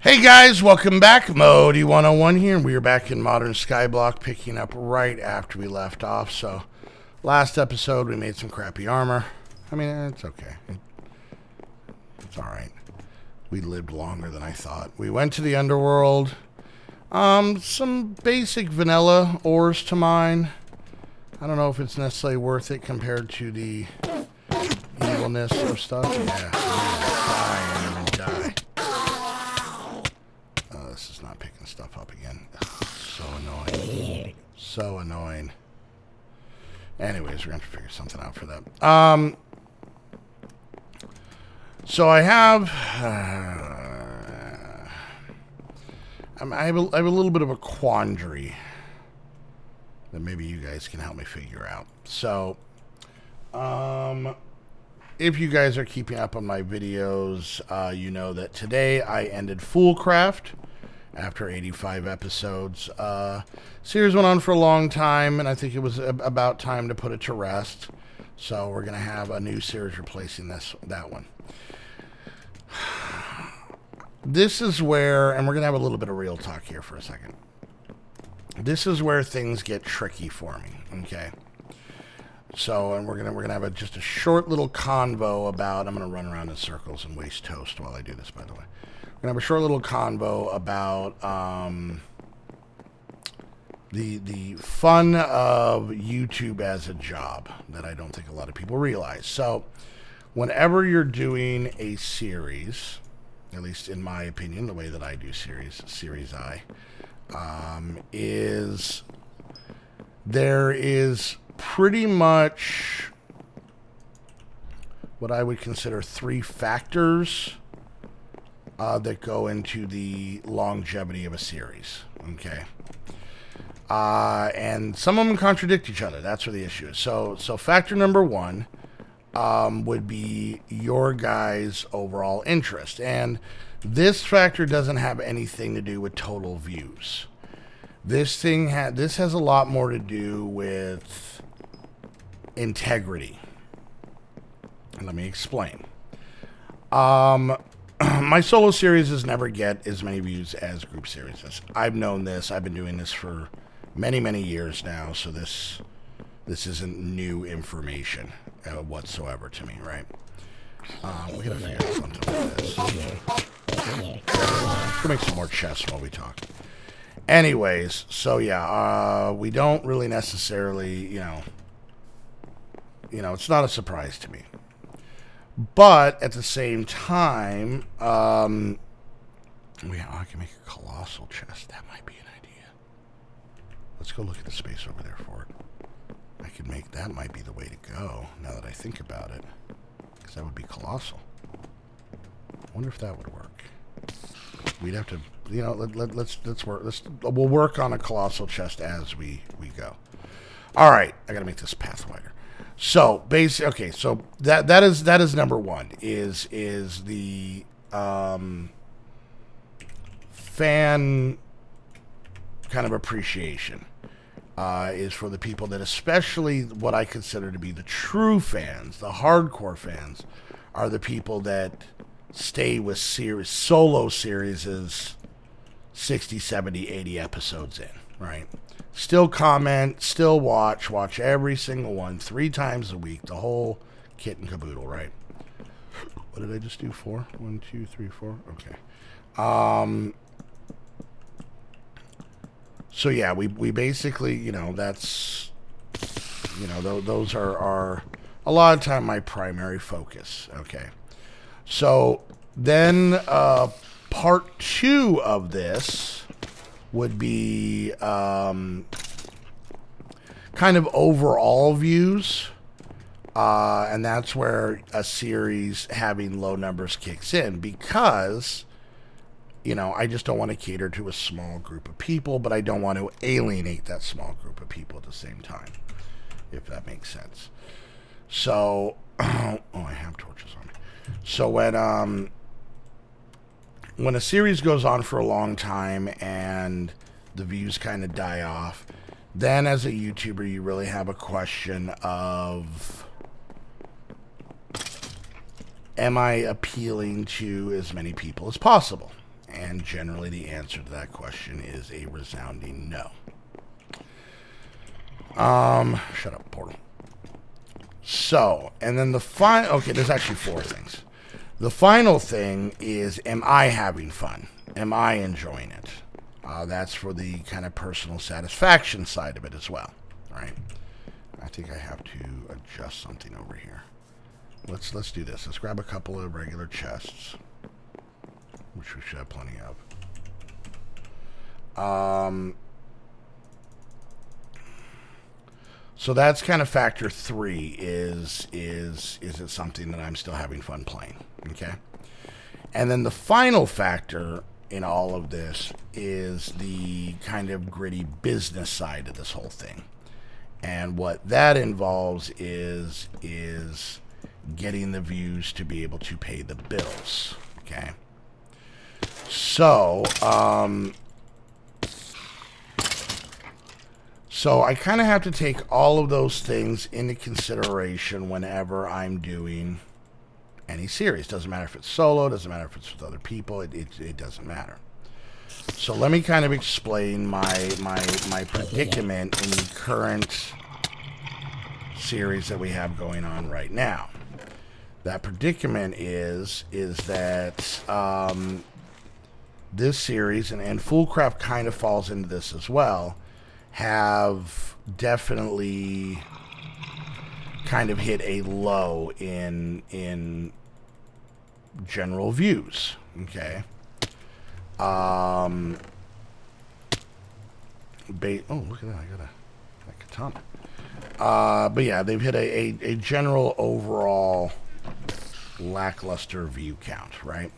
Hey guys, welcome back. Modi 101 here, and we are back in Modern Skyblock, picking up right after we left off. So, last episode we made some crappy armor. I mean, it's okay. It's alright. We lived longer than I thought. We went to the underworld. Some basic vanilla ores to mine. I don't know if it's necessarily worth it compared to the evilness of stuff. Yeah, die. This is not picking stuff up again. Ugh, so annoying. So annoying. Anyways, we're going to have to figure something out for that. So I have... I have a little bit of a quandary that maybe you guys can help me figure out. So, if you guys are keeping up on my videos, you know that today I ended Foolcraft after 85 episodes. Series went on for a long time, and I think it was about time to put it to rest. So we're going to have a new series replacing that one. This is where, and we're going to have a little bit of real talk here for a second. This is where things get tricky for me, okay? So, and we're gonna have just a short little convo about. I'm gonna run around in circles and waste toast while I do this. By the way, we're gonna have a short little convo about the fun of YouTube as a job that I don't think a lot of people realize. So, whenever you're doing a series, at least in my opinion, the way that I do series I, there is pretty much what I would consider three factors that go into the longevity of a series. Okay. And some of them contradict each other. That's where the issue is. So factor number one would be your guys' overall interest. And this factor doesn't have anything to do with total views. This has a lot more to do with integrity. And let me explain. My solo series never get as many views as group series. I've known this. I've been doing this for many, many years now, so this isn't new information whatsoever to me, right? We gotta figure out something like this. Let's make some more chests while we talk. Anyways, so yeah, we don't really necessarily, you know, it's not a surprise to me. But at the same time, I can make a colossal chest. That might be an idea. Let's go look at the space over there for it. That might be the way to go, now that I think about it. Because that would be colossal. I wonder if that would work. We'd have to, let's work. We'll work on a colossal chest as we go. All right, I gotta make this path wider. So basically, okay. So that is number one. Is the fan kind of appreciation is for the people that, especially what I consider to be the true fans, the hardcore fans, are the people that stay with solo series is 60, 70, 80 episodes in, right? Still comment, still watch every single one 3 times a week, the whole kit and caboodle, right? What did I just do? 4? 1, 2, 3, 4. Okay. So yeah, we basically, that's, those are a lot of time my primary focus. Okay. So then part 2 of this would be kind of overall views. And that's where a series having low numbers kicks in, because, I just don't want to cater to a small group of people, but I don't want to alienate that small group of people at the same time, if that makes sense. So, oh, I have torches on me. So when a series goes on for a long time and the views kind of die off, then as a YouTuber, you really have a question of, am I appealing to as many people as possible? and generally the answer to that question is a resounding no. Shut up, Portal. So, and then the final... Okay, there's actually 4 things. The final thing is, am I having fun? Am I enjoying it? That's for the kind of personal satisfaction side of it as well, right? I think I have to adjust something over here. Let's do this. Let's grab a couple of regular chests, which we should have plenty of. So that's kind of factor 3 is it something that I'm still having fun playing? Okay. And then the final factor in all of this is the kind of gritty business side of this whole thing. And what that involves is getting the views to be able to pay the bills. Okay. So, so I kind of have to take all of those things into consideration whenever I'm doing any series. Doesn't matter if it's solo, doesn't matter if it's with other people, it doesn't matter. So let me kind of explain my predicament in the current series that we have going on right now. That predicament is that this series, and Foolcraft kind of falls into this as well, have definitely kind of hit a low in general views. Okay. Oh, look at that! I got a katana. But yeah, they've hit a general overall lackluster view count, right?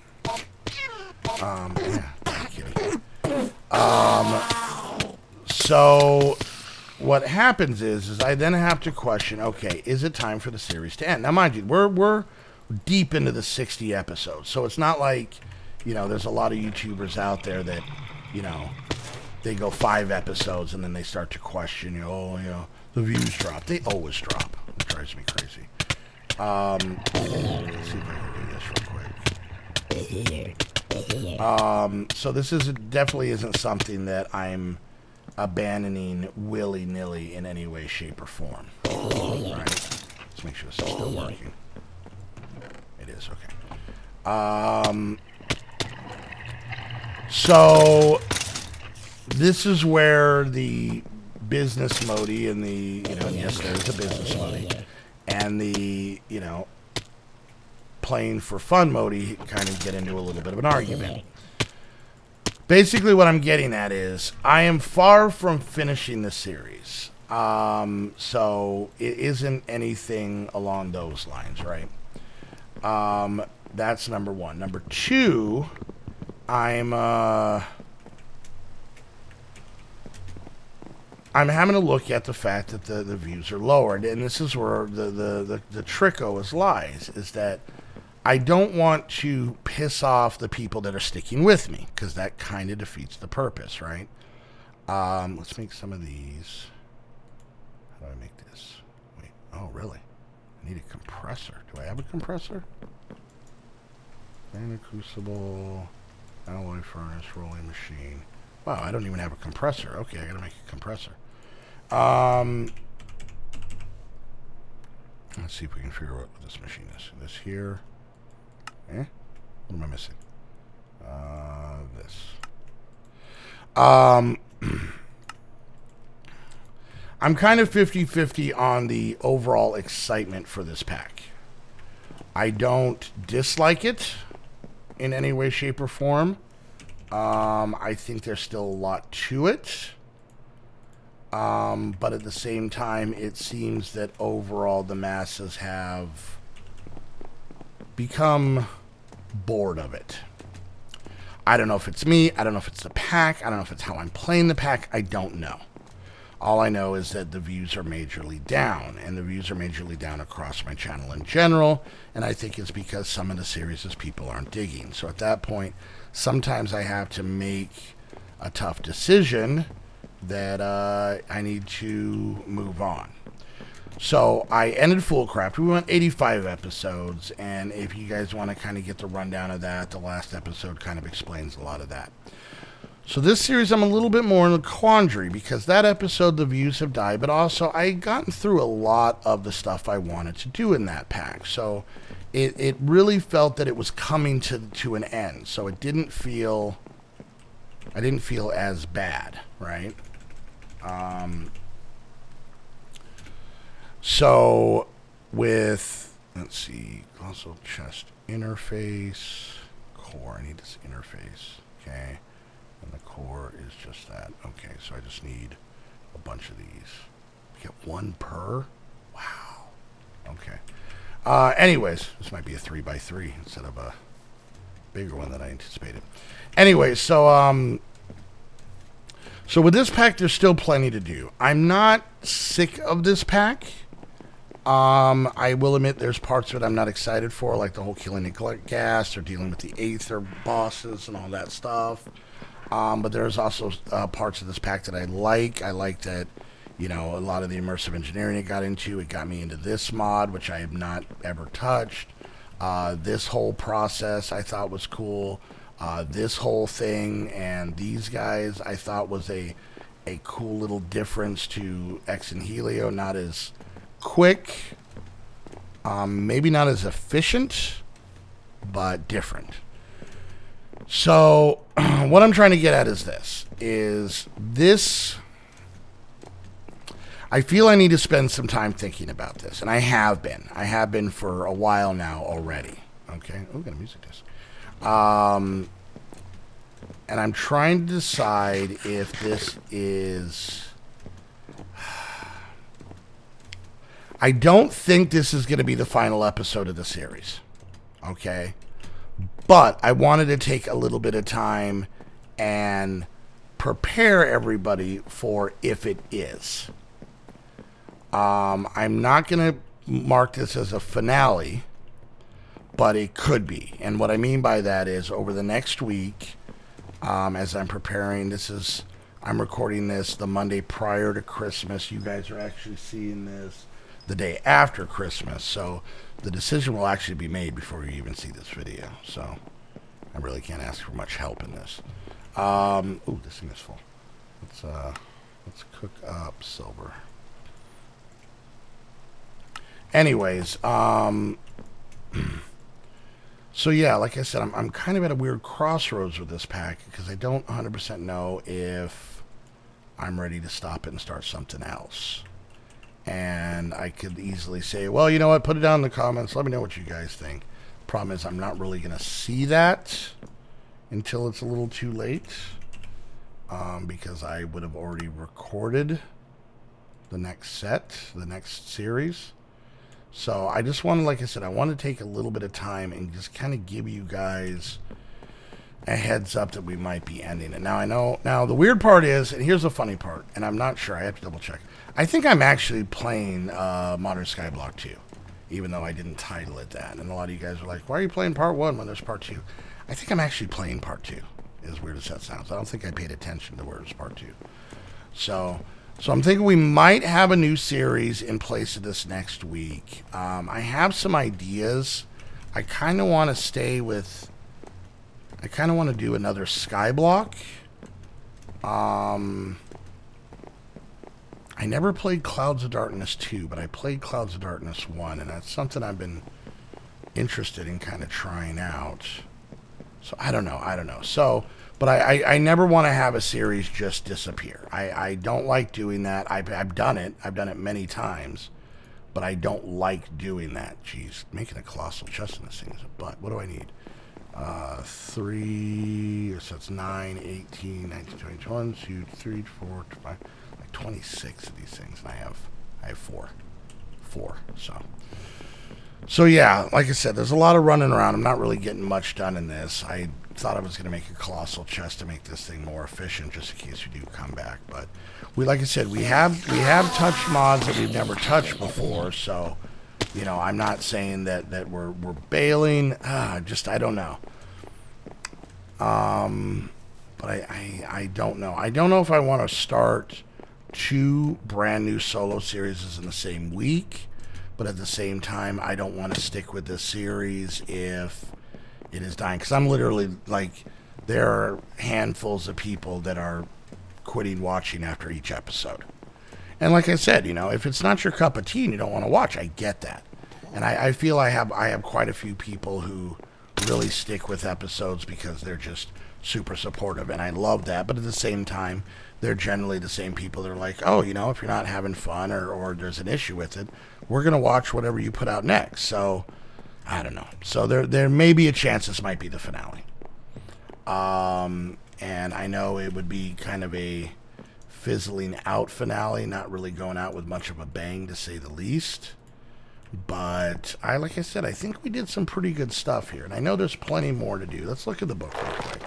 Yeah, kidding. So what happens is I then have to question, okay, is it time for the series to end? Now, mind you, we're deep into the 60 episodes, so it's not like, you know, there's a lot of YouTubers out there that, you know, they go 5 episodes and then they start to question, you know, oh, you know, the views drop. They always drop. It drives me crazy. Let's see if I can do this real quick. So this definitely isn't something that I'm abandoning willy-nilly in any way, shape, or form. All right. Let's make sure this is still working. It is, okay. So this is where the business modi and the, you know, yes, there's a business modi, and the, you know, playing for fun modi kind of get into a little bit of an argument. Basically what I'm getting at is I am far from finishing the series. So it isn't anything along those lines, right? That's number 1. Number 2, I'm having to look at the fact that the views are lowered, and this is where the trick always lies, is that I don't want to piss off the people that are sticking with me, because that kind of defeats the purpose, right? Let's make some of these. How do I make this? Wait, oh, really? I need a compressor. Do I have a compressor? Standard crucible, alloy furnace, rolling machine. Wow, I don't even have a compressor. Okay, I gotta make a compressor. Let's see if we can figure out what this machine is. This here. Eh? What am I missing? This. I'm kind of 50-50 on the overall excitement for this pack. I don't dislike it in any way, shape, or form. I think there's still a lot to it. But at the same time, it seems that overall the masses have become bored of it. I don't know if it's me. I don't know if it's the pack. I don't know if it's how I'm playing the pack. I don't know. All I know is that the views are majorly down, and the views are majorly down across my channel in general, and I think it's because some of the series people aren't digging. So at that point, sometimes I have to make a tough decision that I need to move on. So I ended Fullcraft. We went 85 episodes, and if you guys want to kind of get the rundown of that, the last episode kind of explains a lot of that. So this series, I'm a little bit more in a quandary, because that episode, the views have died, but also I had gotten through a lot of the stuff I wanted to do in that pack. So it really felt that it was coming to an end. So it didn't feel, I didn't feel as bad, right? So with, let's see, also chest interface, core, I need this interface, okay? And the core is just that. Okay, so I just need a bunch of these. Get one per? Wow. Okay. Anyways, this might be a 3x3 instead of a bigger one that I anticipated. Anyway, so so with this pack, there's still plenty to do. I'm not sick of this pack. I will admit there's parts of it I'm not excited for, like the whole killing neglect gas or dealing with the Aether bosses and all that stuff. But there's also parts of this pack that I like. I like that, you know, a lot of the immersive engineering it got into. It got me into this mod, which I have not ever touched. This whole process I thought was cool. This whole thing and these guys I thought was a cool little difference to X and Helio. Not as quick, maybe not as efficient, but different. So what I'm trying to get at is this, I feel I need to spend some time thinking about this, and I have been for a while now already. Okay, oh, we got a music disc. And I'm trying to decide if this is, I don't think this is going to be the final episode of the series, okay? But I wanted to take a little bit of time and prepare everybody for if it is. I'm not going to mark this as a finale, but it could be. And what I mean by that is over the next week, as I'm preparing, I'm recording this the Monday prior to Christmas. You guys are actually seeing this the day after Christmas, so the decision will actually be made before you even see this video. So I really can't ask for much help in this. Ooh, this thing is full. Let's cook up silver. Anyways, so yeah, like I said, I'm kind of at a weird crossroads with this pack because I don't 100% know if I'm ready to stop it and start something else. And I could easily say, well, you know what, put it down in the comments. Let me know what you guys think. Problem is, I'm not really going to see that until it's a little too late. Because I would have already recorded the next set, the next series. So I just want to, like I said, I want to take a little bit of time and just kind of give you guys a heads up that we might be ending it. Now I know, now the weird part is, and here's the funny part, and I'm not sure, I have to double check. I think I'm actually playing Modern Skyblock 2, even though I didn't title it that. And a lot of you guys are like, why are you playing part 1 when there's part 2? I think I'm actually playing part 2, as weird as that sounds. I don't think I paid attention to where it was part 2. So I'm thinking we might have a new series in place of this next week. I have some ideas. I kind of want to stay with, I kind of want to do another Skyblock. I never played Clouds of Darkness 2, but I played Clouds of Darkness 1, and that's something I've been interested in kind of trying out. So I don't know. So, but I never want to have a series just disappear. I don't like doing that. I've done it. I've done it many times, but I don't like doing that. Jeez, making a colossal chest in this thing is a butt. What do I need? 3, so it's 9, 18, 19, 20, 21, 2, 3, 4, 5, like 26 of these things, and I have 4. So yeah, like I said, there's a lot of running around. I'm not really getting much done in this. I thought I was going to make a colossal chest to make this thing more efficient, just in case we do come back. But like I said, we have touched mods that we've never touched before. So, you know, I'm not saying that we're bailing. Just I don't know. But I don't know. I don't know if I want to start 2 brand new solo series in the same week, but at the same time, I don't want to stick with this series if it is dying. Because I'm literally, like, there are handfuls of people that are quitting watching after each episode. And like I said, you know, if it's not your cup of tea and you don't want to watch, I get that. And I feel I have quite a few people who really stick with episodes because they're just super supportive, and I love that. But at the same time, they're generally the same people that are like, oh, you know, if you're not having fun or there's an issue with it, we're going to watch whatever you put out next. So, I don't know. So there may be a chance this might be the finale. And I know it would be kind of a fizzling out finale, not really going out with much of a bang, to say the least. But like I said, I think we did some pretty good stuff here, and I know there's plenty more to do. Let's look at the book real quick.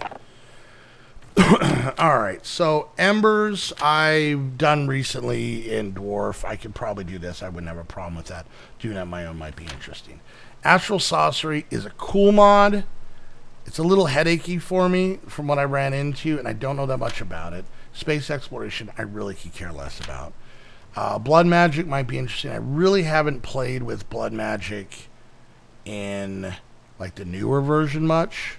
Alright, so Embers I've done recently in Dwarf. I could probably do this. I wouldn't have a problem with that. Doing it on my own might be interesting. Astral Sorcery is a cool mod. It's a little headachy for me from what I ran into, and I don't know that much about it. Space Exploration, I really could care less about. Blood Magic might be interesting. I really haven't played with Blood Magic in, like, the newer version much.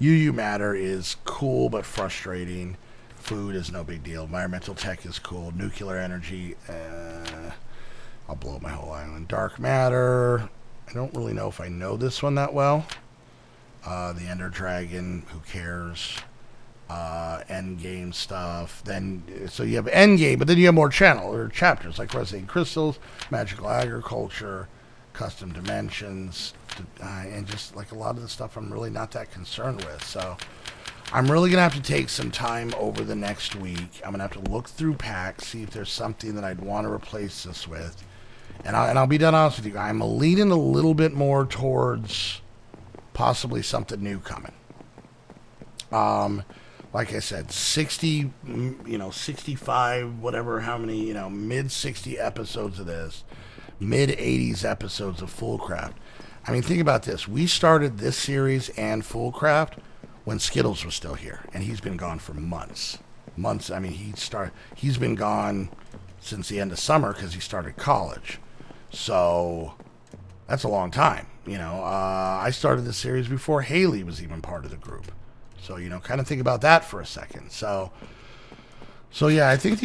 UU Matter is cool but frustrating. Food is no big deal. Environmental Tech is cool. Nuclear Energy, I'll blow up my whole island. Dark Matter, I don't really know if I know this one that well. The Ender Dragon, who cares? Endgame stuff. Then, so you have Endgame, but then you have more chapters like Resident Crystals, Magical Agriculture, Custom Dimensions, and just like a lot of the stuff I'm really not that concerned with. So I'm really gonna have to take some time over the next week. I'm gonna have to look through packs, see if there's something that I'd want to replace this with, and I'll be dead honest with you. I'm leaning a little bit more towards possibly something new coming. Like I said, 60, 65, whatever, how many, mid 60 episodes of this, mid 80s episodes of Fullcraft. I mean, think about this. We started this series and Fullcraft when Skittles was still here, and he's been gone for months. Months. I mean, he's been gone since the end of summer because he started college. So that's a long time. I started this series before Haley was even part of the group. So, kind of think about that for a second. So yeah, I think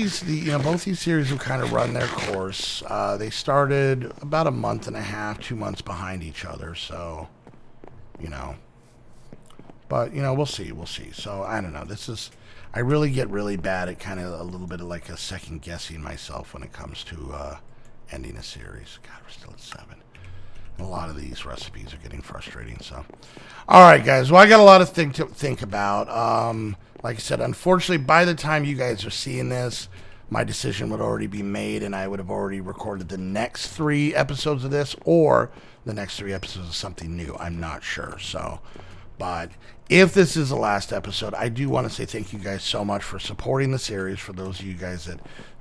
both these series have kind of run their course. They started about a month and a half, 2 months behind each other. So, but, we'll see. So, I don't know. I really get really bad at kind of a little bit of like a second guessing myself when it comes to ending a series. God, we're still at 7. A lot of these recipes are getting frustrating. So, all right, guys. Well, I got a lot of things to think about. Like I said, unfortunately, by the time you guys are seeing this, my decision would already be made, and I would have already recorded the next 3 episodes of this, or the next 3 episodes of something new. I'm not sure. So, but if this is the last episode, I do want to say thank you guys so much for supporting the series. For those of you guys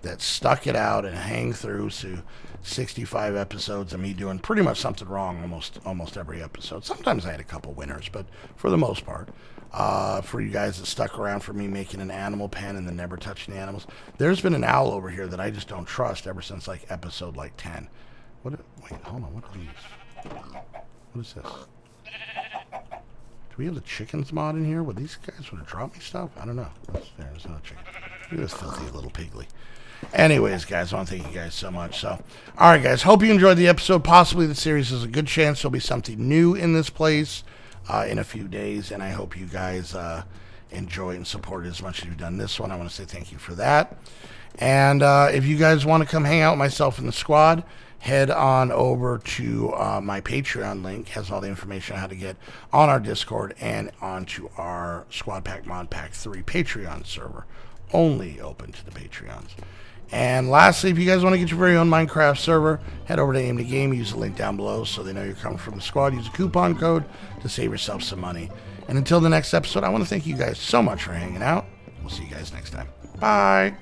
that stuck it out and hang through to 65 episodes of me doing pretty much something wrong almost every episode. Sometimes I had a couple winners, but for the most part, for you guys that stuck around for me making an animal pen and then never touching the animals, there's been an owl over here that I just don't trust ever since like episode 10. Wait, hold on, what are these? What is this? Do we have the chickens mod in here? Would these guys would have dropped me stuff? I don't know. There's another chicken. Look at this filthy little pigly. Anyways, guys, I want to thank you guys so much. So, all right, guys, hope you enjoyed the episode. Possibly the series is a good chance there'll be something new in this place in a few days, and I hope you guys enjoy and support it as much as you've done this one. I want to say thank you for that. And if you guys want to come hang out with myself and the squad, head on over to my Patreon link. Has all the information on how to get on our Discord and onto our Squad Pack Mod Pack 3 Patreon server. Only open to the Patreons. And lastly, if you guys want to get your very own Minecraft server, head over to Aim to Game. Use the link down below so they know you're coming from the squad. Use a coupon code to save yourself some money. And until the next episode, I want to thank you guys so much for hanging out. We'll see you guys next time. Bye.